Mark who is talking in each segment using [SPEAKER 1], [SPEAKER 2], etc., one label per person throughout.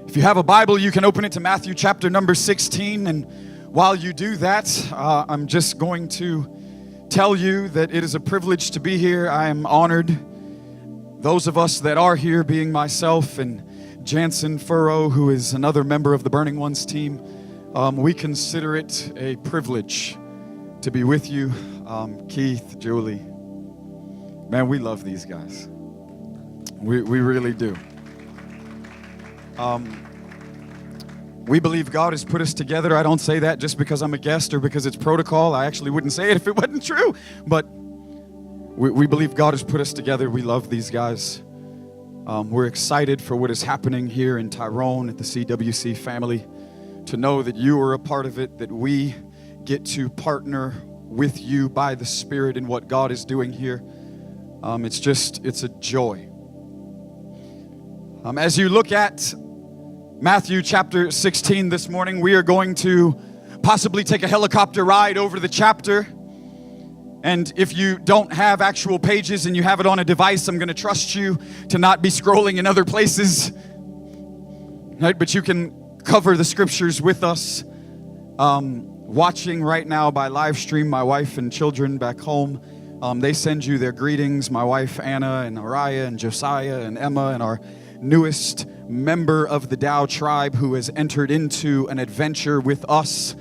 [SPEAKER 1] If you have a Bible, you can open it to Matthew chapter number 16. And while you do that, I'm just going to tell you that it is a privilege to be here. I am honored. Those of us that are here, being myself and Jansen Furrow, who is another member of the Burning Ones team, we consider it a privilege to be with you. Keith, Julie, man, we love these guys. We really do. We believe God has put us together. I don't say that just because I'm a guest or because it's protocol. I actually wouldn't say it if it wasn't true. But we believe God has put us together. We love these guys. We're excited for what is happening here in Tyrone at the CWC family. To know that you are a part of it, that we get to partner with you by the Spirit in what God is doing here. It's a joy. As you look at Matthew chapter 16 this morning, we are going to possibly take a helicopter ride over the chapter. And if you don't have actual pages and you have it on a device, I'm going to trust you to not be scrolling in other places. Right? But you can cover the scriptures with us. Watching right now by live stream, my wife and children back home, they send you their greetings. My wife Anna and Araya and Josiah and Emma and our newest member of the Dow tribe who has entered into an adventure with us.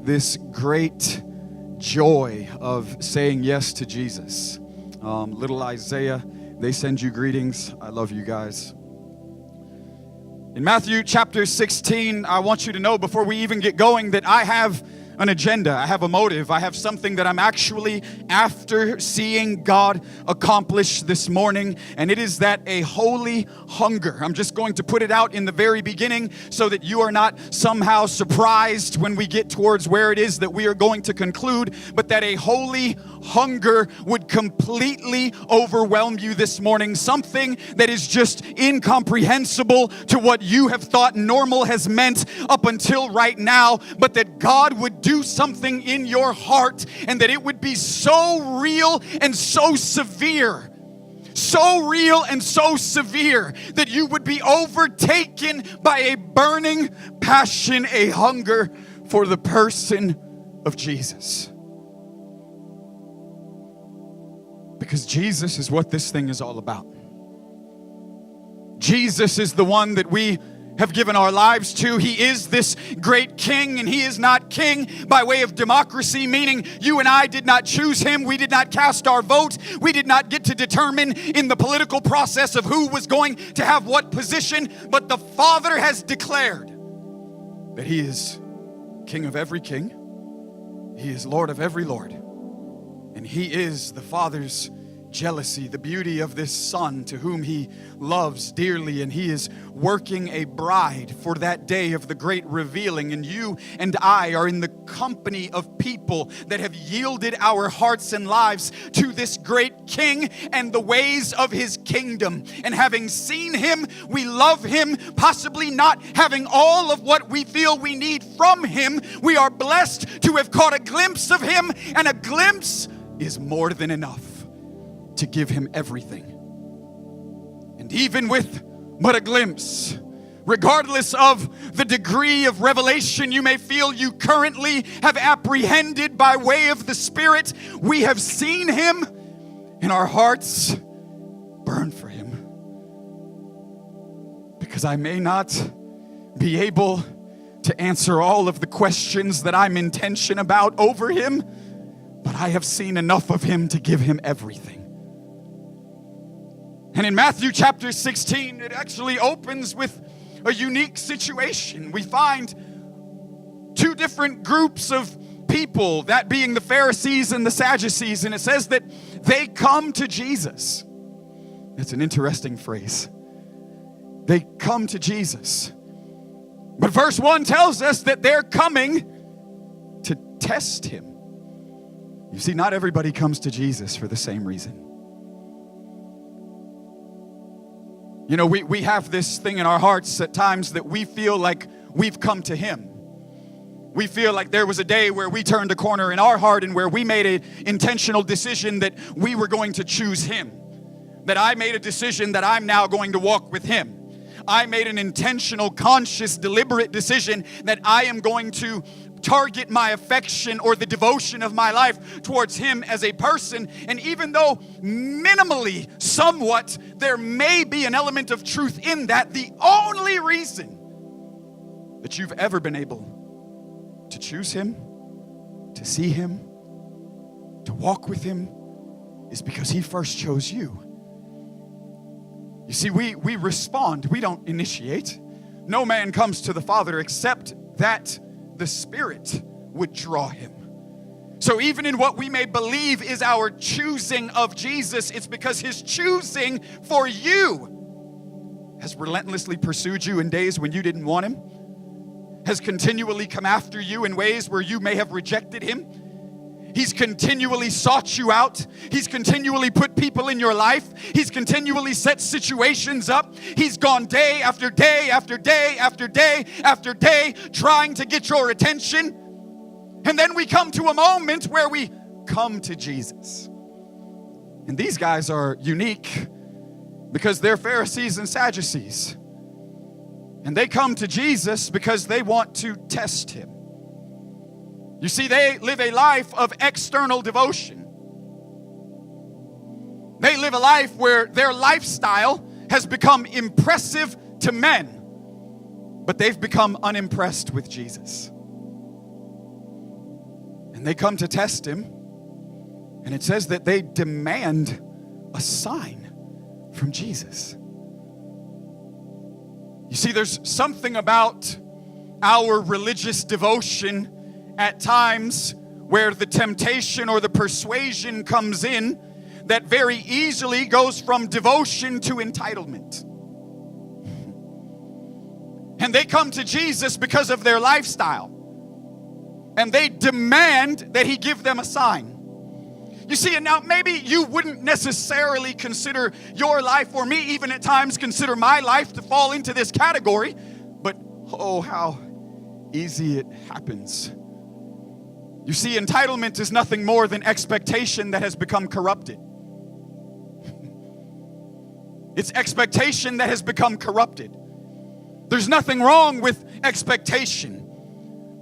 [SPEAKER 1] This great joy of saying yes to Jesus. Little Isaiah, they send you greetings. I love you guys. In Matthew chapter 16, I want you to know before we even get going that I have an agenda. I have a motive. I have something that I'm actually after seeing God accomplish this morning, and it is that a holy hunger. I'm just going to put it out in the very beginning so that you are not somehow surprised when we get towards where it is that we are going to conclude, but that a holy hunger would completely overwhelm you this morning. Something that is just incomprehensible to what you have thought normal has meant up until right now, but that God would do something in your heart and that it would be so real and so severe. So real and so severe that you would be overtaken by a burning passion, a hunger for the person of Jesus. Because Jesus is what this thing is all about. Jesus is the one that we have given our lives to. He is this great king, and he is not king by way of democracy, meaning you and I did not choose him. We did not cast our vote. We did not get to determine in the political process of who was going to have what position, but the Father has declared that he is king of every king. He is Lord of every Lord. And he is the Father's jealousy, the beauty of this Son to whom he loves dearly, and he is working a bride for that day of the great revealing. And you and I are in the company of people that have yielded our hearts and lives to this great King and the ways of his kingdom. And having seen him, we love him, possibly not having all of what we feel we need from him. We are blessed to have caught a glimpse of him, and a glimpse is more than enough to give him everything. And even with but a glimpse, regardless of the degree of revelation you may feel you currently have apprehended by way of the Spirit, we have seen him and our hearts burn for him. Because I may not be able to answer all of the questions that I'm in tension about over him, but I have seen enough of him to give him everything. And in Matthew chapter 16, it actually opens with a unique situation. We find two different groups of people, that being the Pharisees and the Sadducees, and it says that they come to Jesus. That's an interesting phrase. They come to Jesus. But verse 1 tells us that they're coming to test him. You see, not everybody comes to Jesus for the same reason. You know, we have this thing in our hearts at times that we feel like we've come to him. We feel like there was a day where we turned a corner in our heart and where we made an intentional decision that we were going to choose him. That I made a decision that I'm now going to walk with him. I made an intentional, conscious, deliberate decision that I am going to target my affection or the devotion of my life towards him as a person. And even though minimally, somewhat, there may be an element of truth in that, the only reason that you've ever been able to choose him, to see him, to walk with him, is because he first chose you. You see, we respond. We don't initiate. No man comes to the Father except that the Spirit would draw him. So even in what we may believe is our choosing of Jesus, it's because his choosing for you has relentlessly pursued you in days when you didn't want him, has continually come after you in ways where you may have rejected him. He's continually sought you out. He's continually put people in your life. He's continually set situations up. He's gone day after day after day after day after day trying to get your attention. And then we come to a moment where we come to Jesus. And these guys are unique because they're Pharisees and Sadducees. And they come to Jesus because they want to test him. You see, they live a life of external devotion. They live a life where their lifestyle has become impressive to men, but they've become unimpressed with Jesus. And they come to test him, and it says that they demand a sign from Jesus. You see, there's something about our religious devotion at times where the temptation or the persuasion comes in that very easily goes from devotion to entitlement. And they come to Jesus because of their lifestyle. And they demand that he give them a sign. You see, and now maybe you wouldn't necessarily consider your life, or me even at times consider my life to fall into this category, but oh, how easy it happens. You see, entitlement is nothing more than expectation that has become corrupted. It's expectation that has become corrupted. There's nothing wrong with expectation.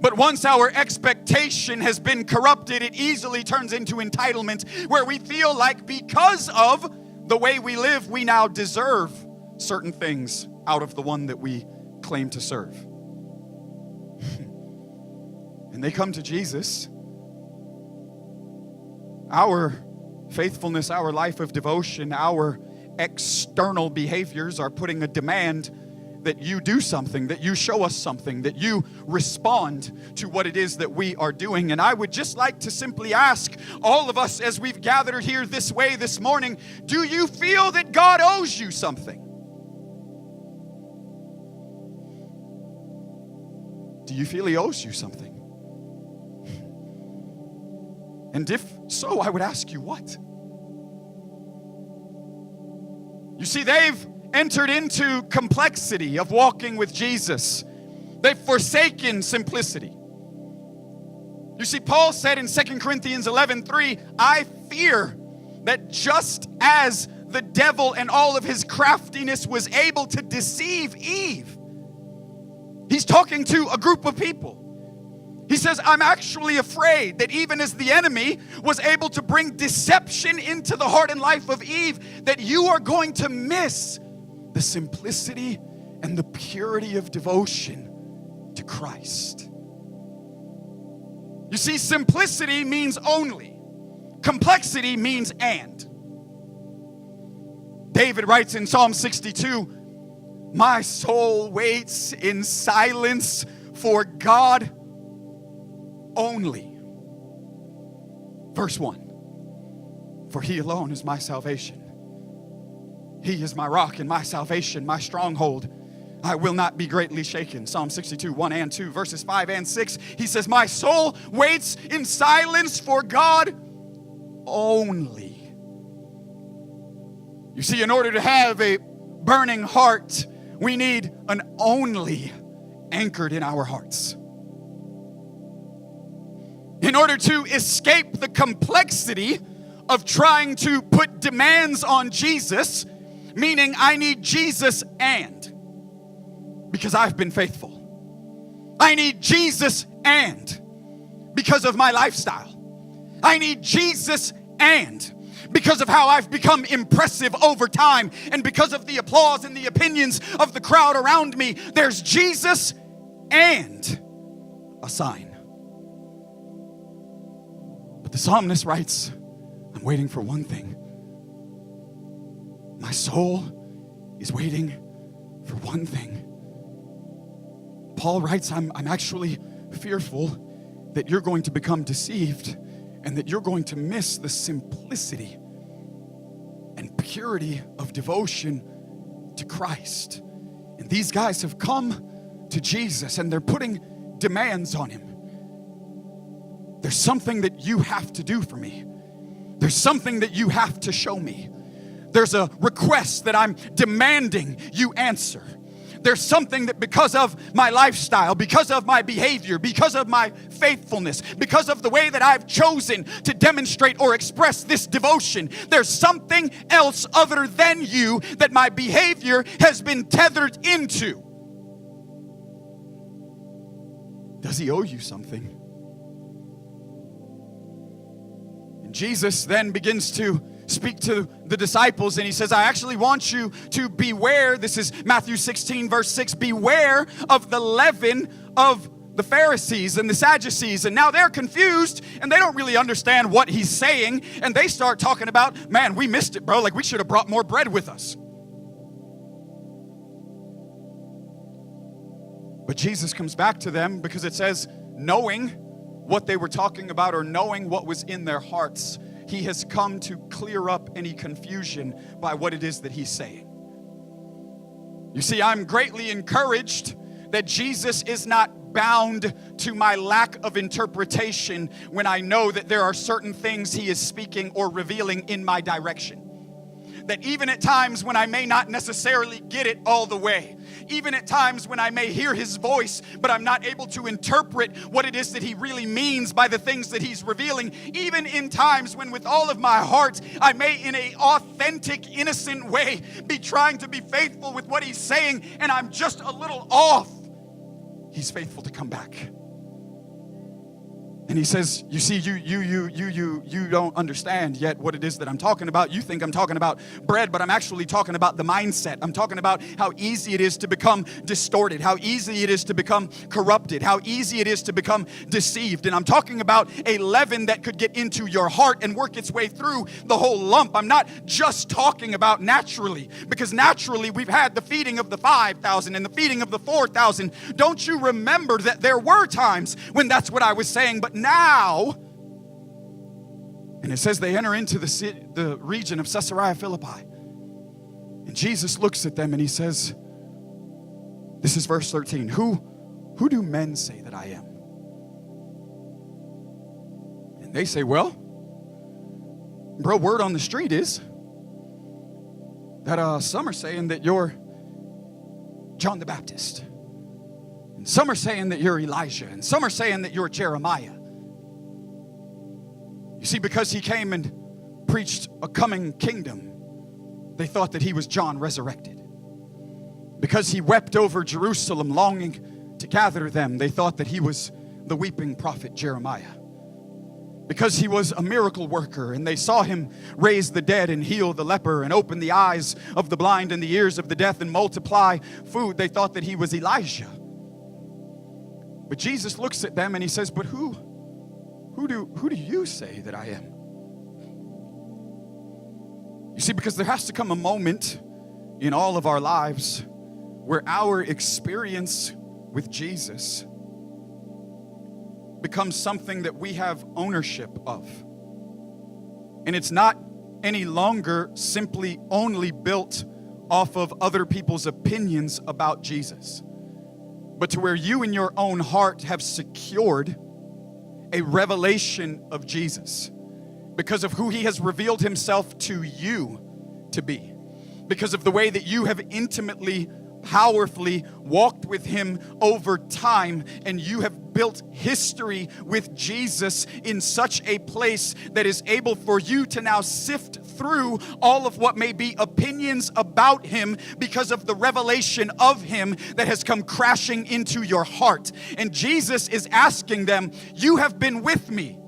[SPEAKER 1] But once our expectation has been corrupted, it easily turns into entitlement, where we feel like because of the way we live, we now deserve certain things out of the one that we claim to serve. And they come to Jesus. Our faithfulness, our life of devotion, our external behaviors are putting a demand that you do something, that you show us something, that you respond to what it is that we are doing. And I would just like to simply ask all of us as we've gathered here this way this morning, do you feel that God owes you something? Do you feel he owes you something? And if so, I would ask you what? You see, they've entered into complexity of walking with Jesus. They've forsaken simplicity. You see, Paul said in 2 Corinthians 11:3, I fear that just as the devil and all of his craftiness was able to deceive Eve, he's talking to a group of people. He says, I'm actually afraid that even as the enemy was able to bring deception into the heart and life of Eve, that you are going to miss the simplicity and the purity of devotion to Christ. You see, simplicity means only. Complexity means and. David writes in Psalm 62, my soul waits in silence for God only. Verse 1, for he alone is my salvation. He is my rock and my salvation, my stronghold. I will not be greatly shaken. Psalm 62, 1 and 2, verses 5 and 6. He says, my soul waits in silence for God only. You see, in order to have a burning heart, we need an only anchored in our hearts. In order to escape the complexity of trying to put demands on Jesus, meaning I need Jesus and. because I've been faithful. I need Jesus and because of my lifestyle. I need Jesus and because of how I've become impressive over time and because of the applause and the opinions of the crowd around me. There's Jesus and a sign. But the psalmist writes, I'm waiting for one thing. My soul is waiting for one thing. Paul writes, I'm actually fearful that you're going to become deceived and that you're going to miss the simplicity and purity of devotion to Christ. And these guys have come to Jesus and they're putting demands on him. There's something that you have to do for me. There's something that you have to show me. There's a request that I'm demanding you answer. There's something that because of my lifestyle, because of my behavior, because of my faithfulness, because of the way that I've chosen to demonstrate or express this devotion, there's something else other than you that my behavior has been tethered into. Does he owe you something? And Jesus then begins to speak to the disciples and he says, I actually want you to beware. This is Matthew 16 verse 6. Beware of the leaven of the Pharisees and the Sadducees. And now they're confused and they don't really understand what he's saying. And they start talking about, man, we missed it, bro. Like we should have brought more bread with us. But Jesus comes back to them because it says, knowing what they were talking about or knowing what was in their hearts, he has come to clear up any confusion by what it is that he's saying. You see, I'm greatly encouraged that Jesus is not bound to my lack of interpretation when I know that there are certain things he is speaking or revealing in my direction. That even at times when I may not necessarily get it all the way, even at times when I may hear his voice, but I'm not able to interpret what it is that he really means by the things that he's revealing, even in times when with all of my heart, I may in an authentic, innocent way be trying to be faithful with what he's saying, and I'm just a little off, he's faithful to come back. And he says, you see, you don't understand yet what it is that I'm talking about. You think I'm talking about bread, but I'm actually talking about the mindset. I'm talking about how easy it is to become distorted, how easy it is to become corrupted, how easy it is to become deceived. And I'm talking about a leaven that could get into your heart and work its way through the whole lump. I'm not just talking about naturally, because naturally we've had the feeding of the 5,000 and the feeding of the 4,000. Don't you remember that there were times when that's what I was saying, but now, and it says they enter into the region of Caesarea Philippi. And Jesus looks at them and he says, this is verse 13, who do men say that I am? And they say, well, bro, word on the street is that some are saying that you're John the Baptist. And some are saying that you're Elijah. And some are saying that you're Jeremiah. You see, because he came and preached a coming kingdom, they thought that he was John resurrected. Because he wept over Jerusalem, longing to gather them, they thought that he was the weeping prophet Jeremiah. Because he was a miracle worker, and they saw him raise the dead and heal the leper and open the eyes of the blind and the ears of the deaf and multiply food, they thought that he was Elijah. But Jesus looks at them and he says, but who do you say that I am? You see, because there has to come a moment in all of our lives where our experience with Jesus becomes something that we have ownership of. And it's not any longer simply only built off of other people's opinions about Jesus, but to where you in your own heart have secured a revelation of Jesus because of who he has revealed himself to you to be, because of the way that you have intimately powerfully walked with him over time, and you have built history with Jesus in such a place that is able for you to now sift through all of what may be opinions about him because of the revelation of him that has come crashing into your heart. And Jesus is asking them, you have been with me.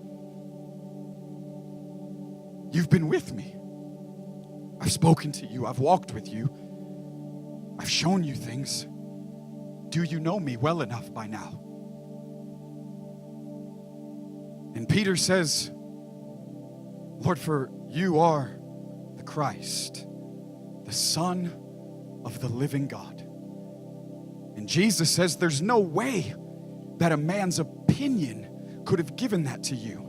[SPEAKER 1] You've been with me. I've spoken to you. I've walked with you. I've shown you things. Do you know me well enough by now? And Peter says, Lord, for you are the Christ, the Son of the living God. And Jesus says, there's no way that a man's opinion could have given that to you.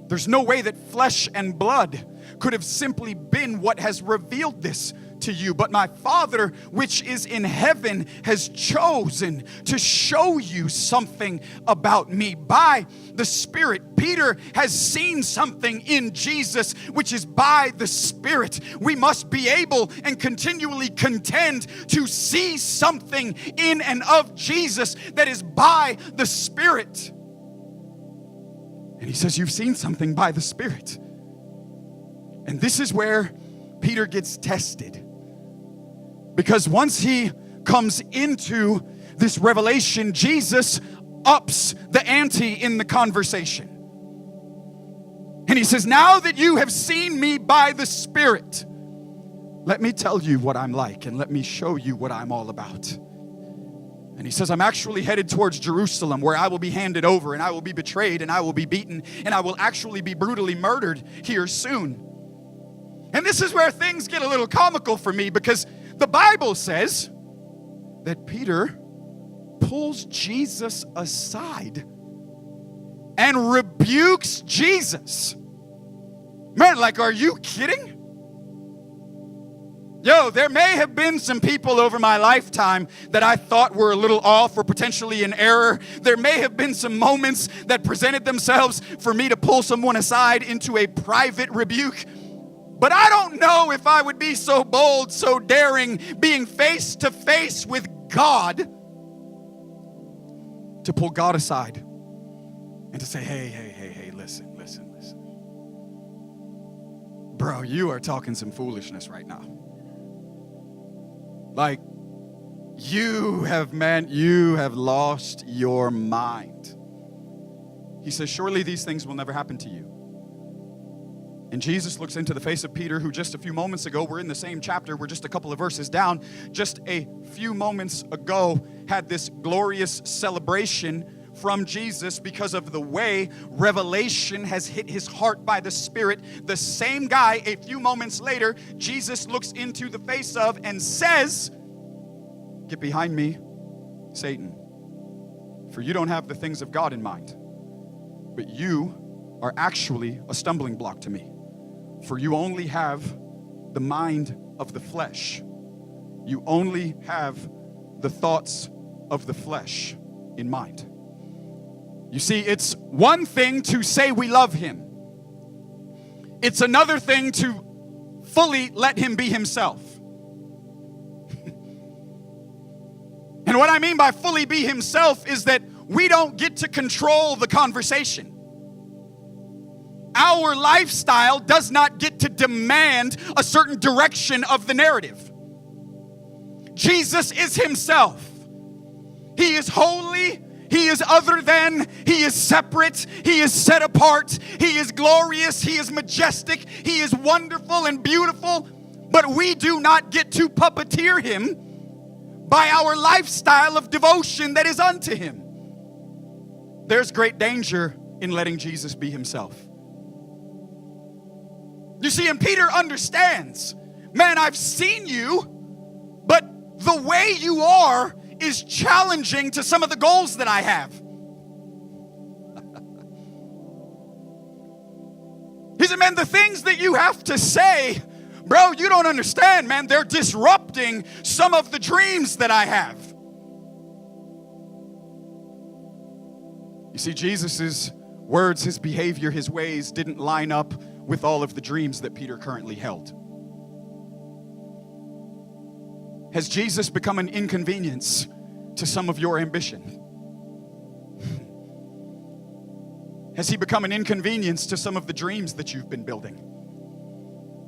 [SPEAKER 1] There's no way that flesh and blood could have simply been what has revealed this to you. But my Father, which is in heaven, has chosen to show you something about me by the Spirit. Peter has seen something in Jesus, which is by the Spirit. We must be able and continually contend to see something in and of Jesus that is by the Spirit. And he says, you've seen something by the Spirit. And this is where Peter gets tested. Because once he comes into this revelation, Jesus ups the ante in the conversation. And he says, now that you have seen me by the Spirit, let me tell you what I'm like and let me show you what I'm all about. And he says, I'm actually headed towards Jerusalem, where I will be handed over and I will be betrayed and I will be beaten and I will actually be brutally murdered here soon. And this is where things get a little comical for me, because the Bible says that Peter pulls Jesus aside and rebukes Jesus. Man, like, are you kidding? Yo, there may have been some people over my lifetime that I thought were a little off or potentially in error. There may have been some moments that presented themselves for me to pull someone aside into a private rebuke. But I don't know if I would be so bold, so daring, being face to face with God, to pull God aside and to say, hey, listen. Bro, you are talking some foolishness right now. Like, you have lost your mind. He says, surely these things will never happen to you. And Jesus looks into the face of Peter, who just a few moments ago, we're in the same chapter, we're just a couple of verses down, just a few moments ago had this glorious celebration from Jesus because of the way revelation has hit his heart by the Spirit. The same guy, a few moments later, Jesus looks into the face of and says, get behind me, Satan, for you don't have the things of God in mind, but you are actually a stumbling block to me. For you only have the mind of the flesh. You only have the thoughts of the flesh in mind. You see, it's one thing to say we love him. It's another thing to fully let him be himself. And what I mean by fully be himself is that we don't get to control the conversation. Our lifestyle does not get to demand a certain direction of the narrative. Jesus is himself. He is holy. He is other than. He is separate. He is set apart. He is glorious. He is majestic. He is wonderful and beautiful. But we do not get to puppeteer him by our lifestyle of devotion that is unto him. There's great danger in letting Jesus be himself. You see, and Peter understands, man, I've seen you, but the way you are is challenging to some of the goals that I have. He said, man, the things that you have to say, bro, you don't understand, man. They're disrupting some of the dreams that I have. You see, Jesus' words, his behavior, his ways didn't line up with all of the dreams that Peter currently held. Has Jesus become an inconvenience to some of your ambition? Has he become an inconvenience to some of the dreams that you've been building?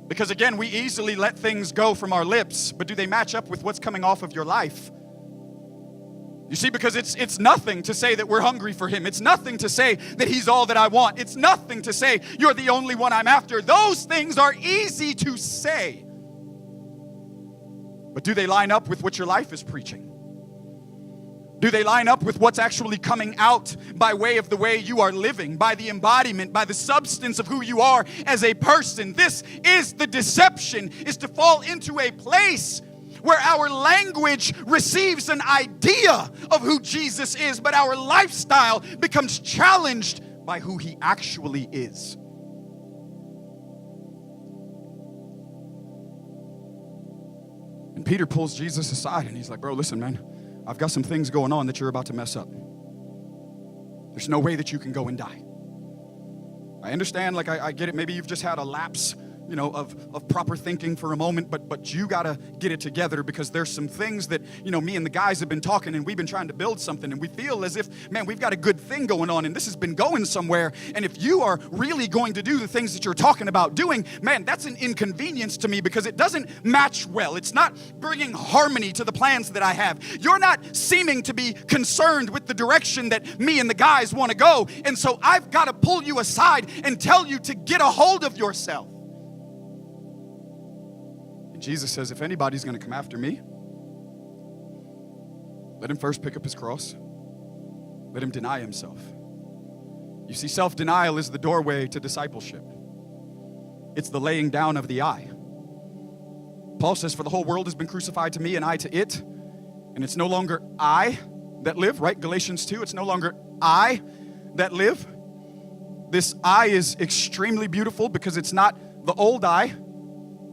[SPEAKER 1] Because again, we easily let things go from our lips, but do they match up with what's coming off of your life? You see, because it's nothing to say that we're hungry for him. It's nothing to say that he's all that I want. It's nothing to say you're the only one I'm after. Those things are easy to say. But do they line up with what your life is preaching? Do they line up with what's actually coming out by way of the way you are living, by the embodiment, by the substance of who you are as a person? This is the deception, is to fall into a place where our language receives an idea of who Jesus is, but our lifestyle becomes challenged by who he actually is. And Peter pulls Jesus aside and he's like, bro, listen, man, I've got some things going on that you're about to mess up. There's no way that you can go and die. I understand, like I get it. Maybe you've just had a lapse, of proper thinking for a moment, but you gotta get it together, because there's some things that, me and the guys have been talking, and we've been trying to build something, and we feel as if, man, we've got a good thing going on, and this has been going somewhere, and if you are really going to do the things that you're talking about doing, man, that's an inconvenience to me, because it doesn't match well. It's not bringing harmony to the plans that I have. You're not seeming to be concerned with the direction that me and the guys want to go, and so I've got to pull you aside and tell you to get a hold of yourself. Jesus says, if anybody's going to come after me, let him first pick up his cross. Let him deny himself. You see, self-denial is the doorway to discipleship. It's the laying down of the I. Paul says, for the whole world has been crucified to me and I to it. And it's no longer I that live, right? Galatians 2, it's no longer I that live. This I is extremely beautiful because it's not the old I.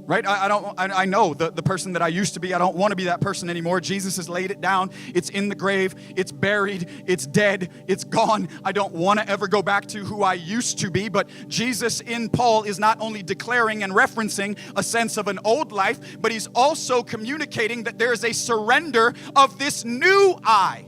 [SPEAKER 1] Right? I know the person that I used to be. I don't want to be that person anymore. Jesus has laid it down. It's in the grave. It's buried. It's dead. It's gone. I don't want to ever go back to who I used to be. But Jesus in Paul is not only declaring and referencing a sense of an old life, but he's also communicating that there is a surrender of this new I,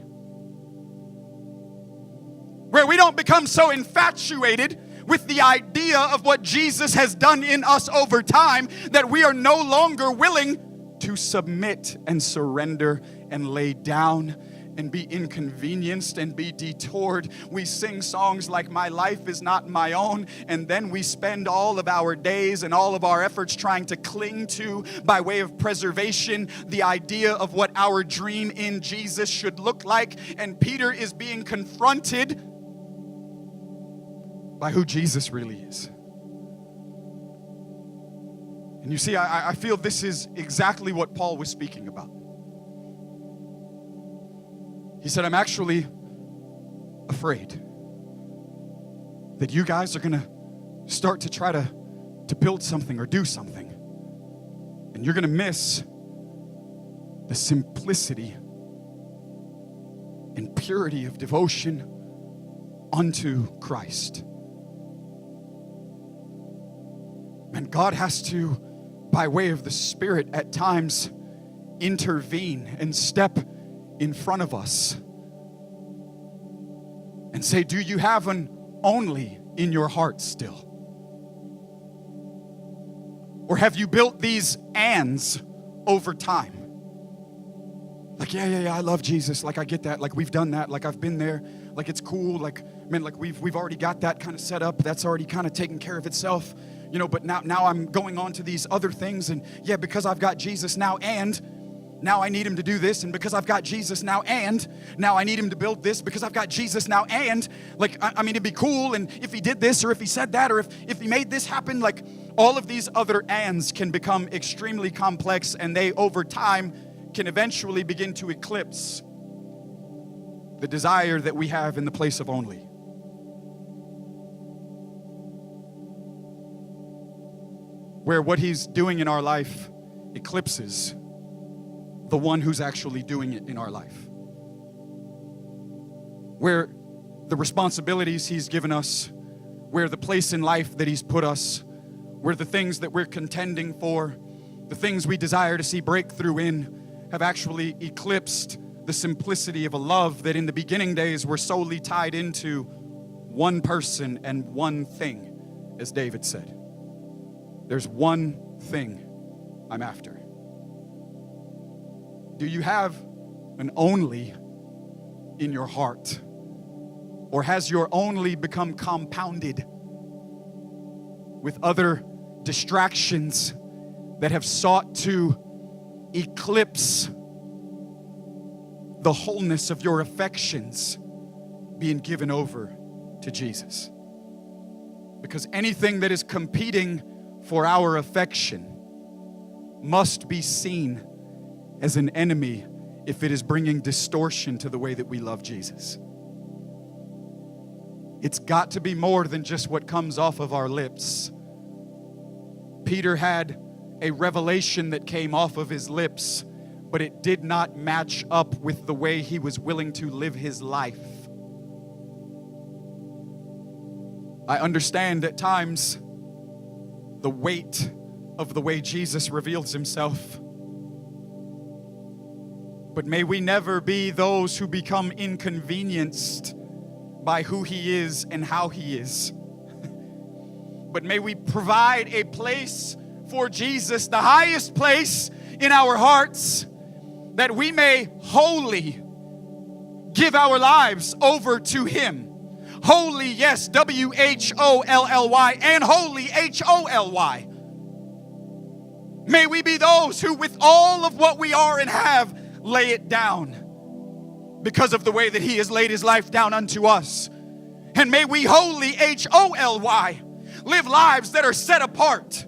[SPEAKER 1] where we don't become so infatuated with the idea of what Jesus has done in us over time that we are no longer willing to submit and surrender and lay down and be inconvenienced and be detoured. We sing songs like "My life is not my own," and then we spend all of our days and all of our efforts trying to cling to, by way of preservation, the idea of what our dream in Jesus should look like. And Peter is being confronted by who Jesus really is. And you see, I feel this is exactly what Paul was speaking about. He said, I'm actually afraid that you guys are going to start to try to build something or do something, and you're going to miss the simplicity and purity of devotion unto Christ. And God has to, by way of the Spirit, at times intervene and step in front of us and say, do you have an only in your heart still? Or have you built these ands over time? Like, yeah, I love Jesus. Like, I get that. Like, we've done that. Like, I've been there. Like, it's cool. Like, man, like we've already got that kind of set up. That's already kind of taken care of itself. But now I'm going on to these other things, and yeah, because I've got Jesus now, and now I need him to do this, and because I've got Jesus now, and now I need him to build this, because I've got Jesus now, and like, I mean, it'd be cool, and if he did this, or if he said that, or if he made this happen, like, all of these other ands can become extremely complex, and they, over time, can eventually begin to eclipse the desire that we have in the place of only. Where what he's doing in our life eclipses the one who's actually doing it in our life. Where the responsibilities he's given us, where the place in life that he's put us, where the things that we're contending for, the things we desire to see breakthrough in, have actually eclipsed the simplicity of a love that in the beginning days were solely tied into one person and one thing, as David said. There's one thing I'm after. Do you have an only in your heart? Or has your only become compounded with other distractions that have sought to eclipse the wholeness of your affections being given over to Jesus? Because anything that is competing for our affection must be seen as an enemy if it is bringing distortion to the way that we love Jesus. It's got to be more than just what comes off of our lips. Peter had a revelation that came off of his lips, but it did not match up with the way he was willing to live his life. I understand at times the weight of the way Jesus reveals himself. But may we never be those who become inconvenienced by who he is and how he is. But may we provide a place for Jesus, the highest place in our hearts, that we may wholly give our lives over to him. Holy, yes, W-H-O-L-L-Y, and holy, H-O-L-Y. May we be those who, with all of what we are and have, lay it down because of the way that he has laid his life down unto us. And may we wholly, H-O-L-Y, live lives that are set apart.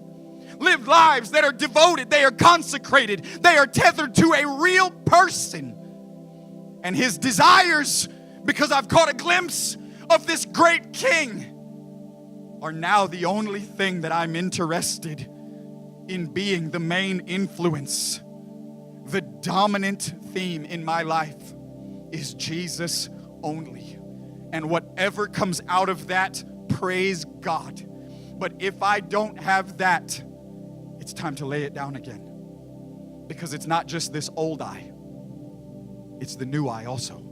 [SPEAKER 1] Live lives that are devoted, they are consecrated, they are tethered to a real person. And his desires, because I've caught a glimpse of this great king, are now the only thing that I'm interested in being the main influence. The dominant theme in my life is Jesus only. And whatever comes out of that, praise God. But if I don't have that, it's time to lay it down again. Because it's not just this old I, it's the new I also.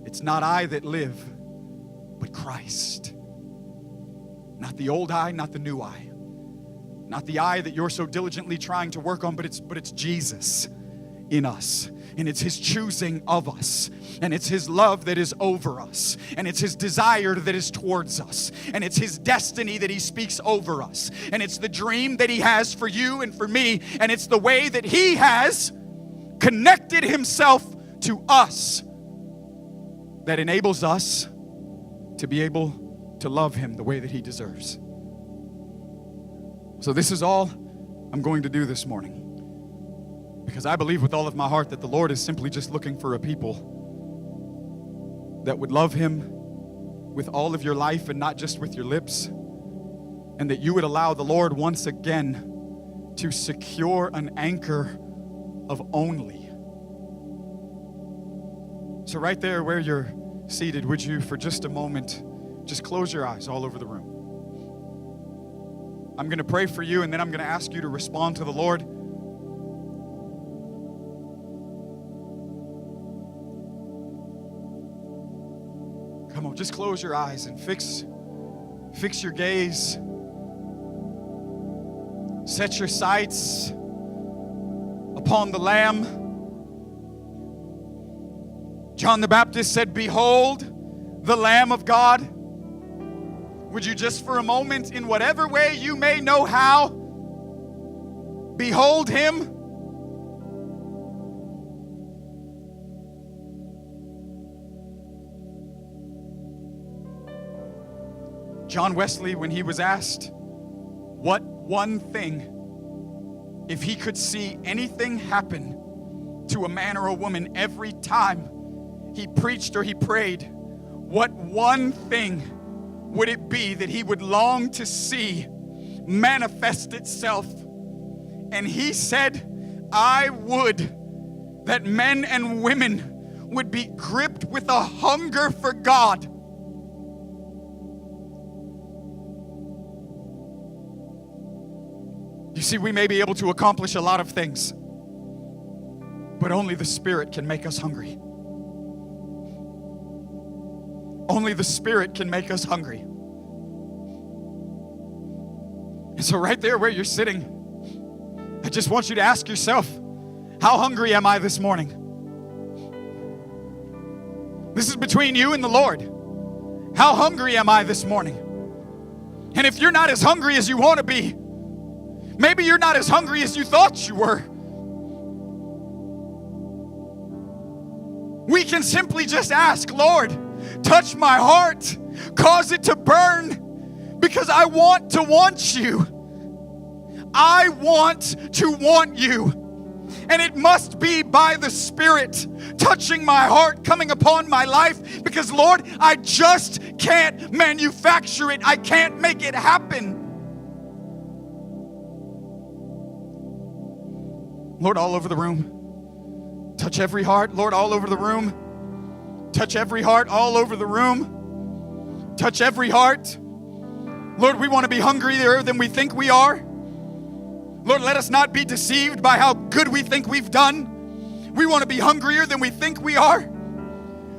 [SPEAKER 1] It's not I that live, but Christ. Not the old I, not the new I. Not the I that you're so diligently trying to work on, but it's Jesus in us. And it's his choosing of us. And it's his love that is over us. And it's his desire that is towards us. And it's his destiny that he speaks over us. And it's the dream that he has for you and for me. And it's the way that he has connected himself to us that enables us to be able to love him the way that he deserves. So this is all I'm going to do this morning. Because I believe with all of my heart that the Lord is simply just looking for a people that would love him with all of your life and not just with your lips. And that you would allow the Lord once again to secure an anchor of only. So right there where you're seated, would you for just a moment just close your eyes all over the room. I'm going to pray for you, and then I'm going to ask you to respond to the Lord. Come on, just close your eyes and fix your gaze. Set your sights upon the Lamb. John the Baptist said, "Behold, the Lamb of God." Would you just for a moment, in whatever way you may know how, behold him? John Wesley, when he was asked what one thing, if he could see anything happen to a man or a woman every time he preached or he prayed, what one thing would it be that he would long to see manifest itself? And he said, I would that men and women would be gripped with a hunger for God. You see, we may be able to accomplish a lot of things. But only the Spirit can make us hungry. Only the Spirit can make us hungry. And so right there where you're sitting, I just want you to ask yourself, how hungry am I this morning? This is between you and the Lord. How hungry am I this morning? And if you're not as hungry as you want to be, maybe you're not as hungry as you thought you were, we can simply just ask, Lord, touch my heart, cause it to burn, because I want to want you. I want to want you. And it must be by the Spirit touching my heart, coming upon my life, because Lord, I just can't manufacture it. I can't make it happen. Lord, all over the room, touch every heart. Lord, all over the room, touch every heart, all over the room, touch every heart. Lord, we want to be hungrier than we think we are. Lord, let us not be deceived by how good we think we've done. We want to be hungrier than we think we are.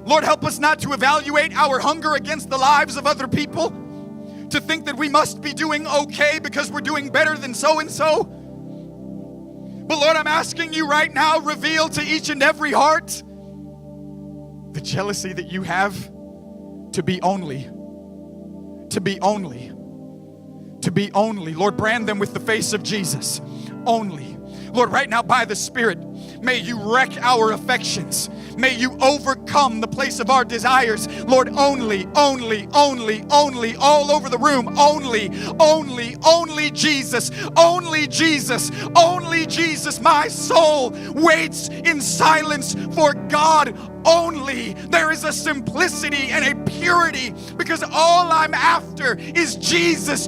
[SPEAKER 1] Lord, help us not to evaluate our hunger against the lives of other people, to think that we must be doing okay because we're doing better than so-and-so. But Lord, I'm asking you right now, reveal to each and every heart the jealousy that you have to be only. Lord, brand them with the face of Jesus. Only. Lord, right now by the Spirit, may you wreck our affections. May you overcome the place of our desires. Lord, only, all over the room, only Jesus, only Jesus. My soul waits in silence for God only. There is a simplicity and a purity because all I'm after is Jesus.